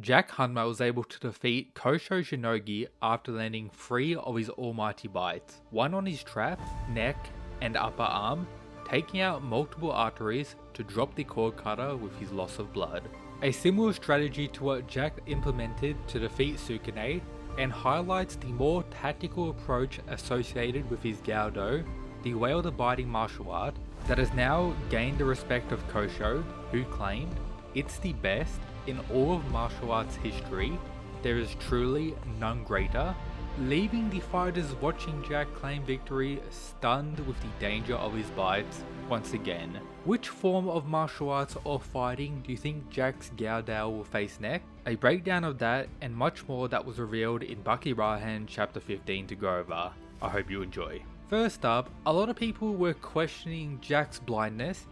Jack Hanma was able to defeat Kosho Shinogi after landing 3 of his almighty bites, one on his trap, neck, and upper arm, taking out multiple arteries to drop the cord cutter with his loss of blood. A similar strategy to what Jack implemented to defeat Sukune, and highlights the more tactical approach associated with his Gaodo, the whale-biting martial art, that has now gained the respect of Kosho, who claimed, "It's the best in all of martial arts history, there is truly none greater," leaving the fighters watching Jack claim victory stunned with the danger of his bites once again. Which form of martial arts or fighting do you think Jack's Gaodao will face next? A breakdown of that and much more that was revealed in Baki Rahen chapter 15 to go over. I hope you enjoy. First up, a lot of people were questioning Jack's blindness.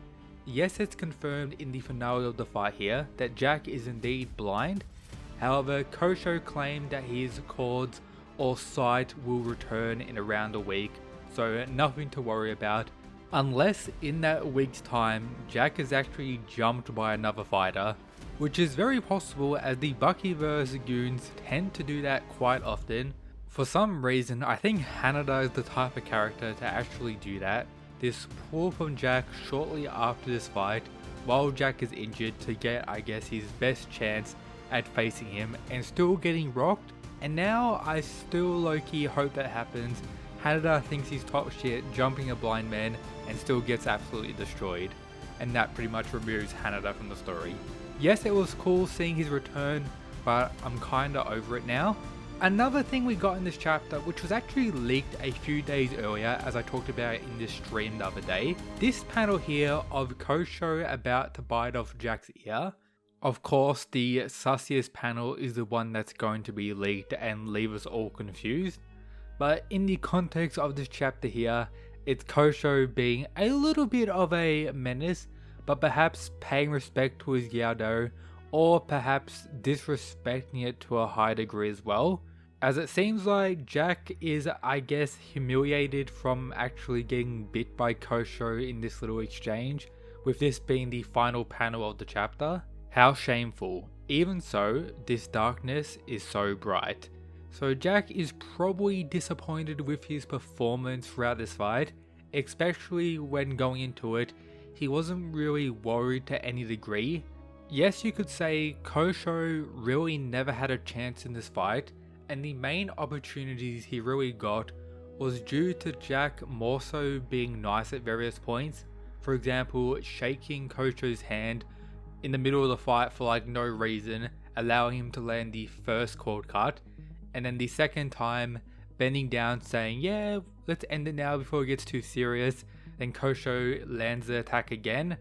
Yes, it's confirmed in the finale of the fight here that Jack is indeed blind. However, Kosho claimed that his cords or sight will return in around a week, so nothing to worry about. Unless in that week's time, Jack is actually jumped by another fighter, which is very possible as the Buckyverse goons tend to do that quite often. For some reason, I think Hanada is the type of character to actually do that. This pull from Jack shortly after this fight, while Jack is injured to get, I guess, his best chance at facing him and still getting rocked. And now I still low-key hope that happens. Hanada thinks he's top shit jumping a blind man and still gets absolutely destroyed. And that pretty much removes Hanada from the story. Yes, it was cool seeing his return, but I'm kinda over it now. Another thing we got in this chapter, which was actually leaked a few days earlier as I talked about in this stream the other day. This panel here of Kosho about to bite off Jack's ear. Of course, the sussiest panel is the one that's going to be leaked and leave us all confused. But in the context of this chapter here, it's Kosho being a little bit of a menace, but perhaps paying respect to his Gyado, or perhaps disrespecting it to a high degree as well. As it seems like Jack is, I guess, humiliated from actually getting bit by Kosho in this little exchange, with this being the final panel of the chapter. How shameful. Even so, this darkness is so bright. So Jack is probably disappointed with his performance throughout this fight, especially when going into it, he wasn't really worried to any degree. Yes, you could say Kosho really never had a chance in this fight, and the main opportunities he really got was due to Jack more so being nice at various points. For example, shaking Kosho's hand in the middle of the fight for like no reason, allowing him to land the first cord cut, and then the second time bending down saying, "Yeah, let's end it now before it gets too serious." Then Kosho lands the attack again.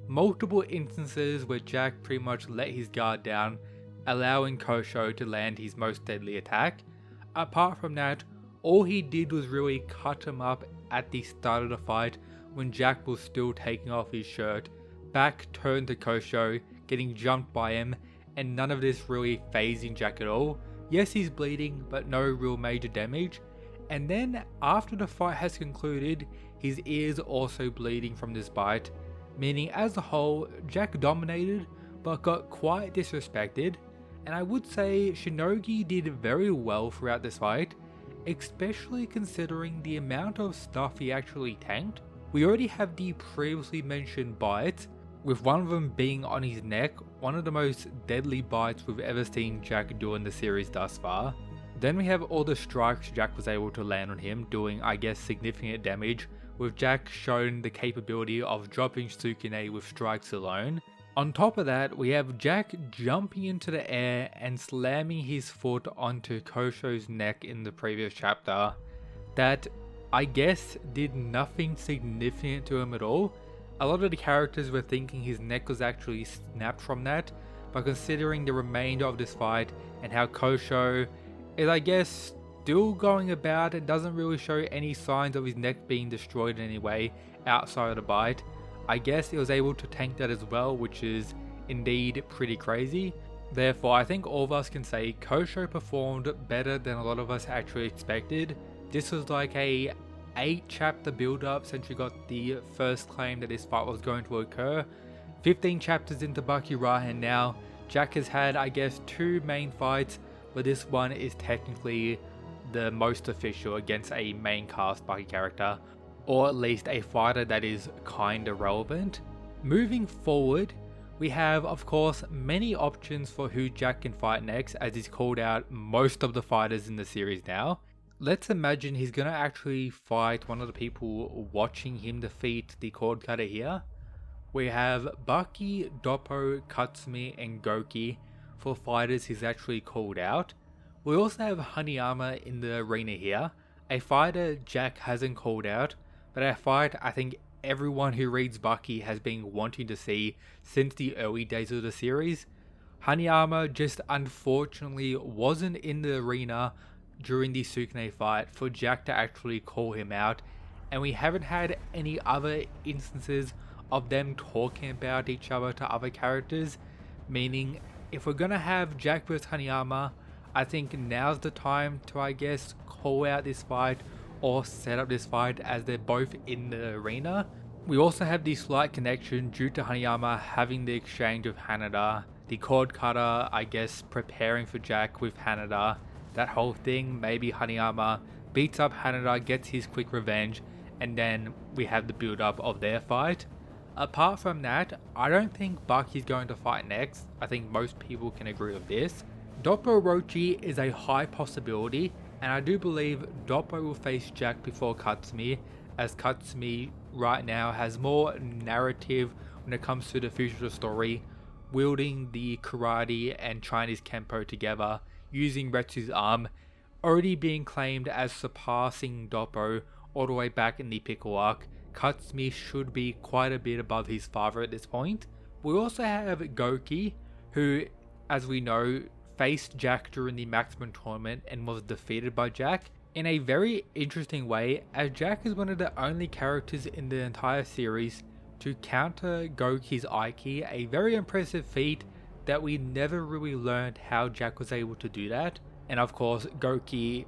Multiple instances where Jack pretty much let his guard down, allowing Kosho to land his most deadly attack. Apart from that, all he did was really cut him up at the start of the fight when Jack was still taking off his shirt. Back turned to Kosho, getting jumped by him, and none of this really phasing Jack at all. Yes, he's bleeding, but no real major damage. And then after the fight has concluded, his ears also bleeding from this bite, meaning as a whole, Jack dominated, but got quite disrespected. And I would say Shinogi did very well throughout this fight, especially considering the amount of stuff he actually tanked. We already have the previously mentioned bites, with one of them being on his neck, one of the most deadly bites we've ever seen Jack do in the series thus far. Then we have all the strikes Jack was able to land on him, doing I guess significant damage, with Jack showing the capability of dropping Sukune with strikes alone. On top of that, we have Jack jumping into the air and slamming his foot onto Kosho's neck in the previous chapter. That, I guess, did nothing significant to him at all. A lot of the characters were thinking his neck was actually snapped from that, but considering the remainder of this fight and how Kosho is, I guess, still going about and doesn't really show any signs of his neck being destroyed in any way outside of the bite, I guess he was able to tank that as well, which is indeed pretty crazy. Therefore, I think all of us can say Kosho performed better than a lot of us actually expected. This was like a 8-chapter build-up since we got the first claim that this fight was going to occur. 15 chapters into Baki Rahen now, Jack has had, I guess, 2 main fights, but this one is technically the most official against a main cast Baki character, or at least a fighter that is kinda relevant. Moving forward, we have, of course, many options for who Jack can fight next, as he's called out most of the fighters in the series now. Let's imagine he's gonna actually fight one of the people watching him defeat the cord cutter here. We have Baki, Doppo, Katsumi, and Goki for fighters he's actually called out. We also have Hanma in the arena here, a fighter Jack hasn't called out, but a fight I think everyone who reads Baki has been wanting to see since the early days of the series. Hanma just unfortunately wasn't in the arena during the Sukune fight for Jack to actually call him out, and we haven't had any other instances of them talking about each other to other characters, meaning if we're gonna have Jack vs Hanma, I think now's the time to, I guess, call out this fight or set up this fight as they're both in the arena. We also have the slight connection due to Hanma having the exchange with Hanada, the cord cutter, I guess, preparing for Jack with Hanada, that whole thing. Maybe Hanma beats up Hanada, gets his quick revenge, and then we have the build up of their fight. Apart from that, I don't think Baki's going to fight next. I think most people can agree with this. Doppo Orochi is a high possibility, and I do believe Doppo will face Jack before Katsumi, as Katsumi right now has more narrative when it comes to the future of the story, wielding the karate and Chinese Kenpo together, using Retsu's arm, already being claimed as surpassing Doppo all the way back in the Pickle arc. Katsumi should be quite a bit above his father at this point. We also have Goki, who, as we know, faced Jack during the Maximum Tournament and was defeated by Jack in a very interesting way, as Jack is one of the only characters in the entire series to counter Goki's Aiki, a very impressive feat that we never really learned how Jack was able to do that. And of course, Goki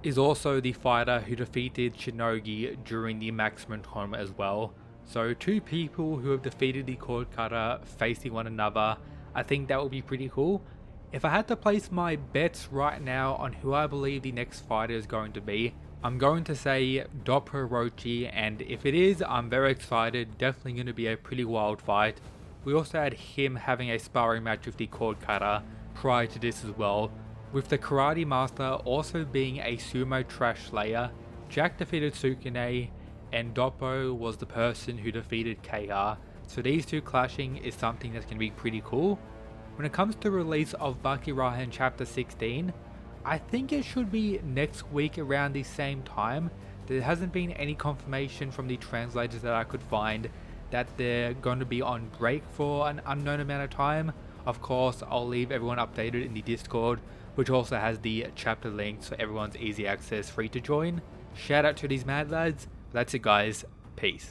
is also the fighter who defeated Shinogi during the Maximum Tournament as well. So 2 people who have defeated the cord cutter facing one another, I think that would be pretty cool. If I had to place my bets right now on who I believe the next fighter is going to be, I'm going to say Doppo Orochi, and if it is, I'm very excited. Definitely going to be a pretty wild fight. We also had him having a sparring match with the cord cutter prior to this as well, with the karate master also being a sumo trash slayer. Jack defeated Sukune, and Doppo was the person who defeated KR. So these 2 clashing is something that's going to be pretty cool. When it comes to release of Baki Rahen Chapter 16, I think it should be next week around the same time. There hasn't been any confirmation from the translators that I could find that they're going to be on break for an unknown amount of time. Of course, I'll leave everyone updated in the Discord, which also has the chapter link so everyone's easy access, free to join. Shout out to these mad lads. That's it guys, peace.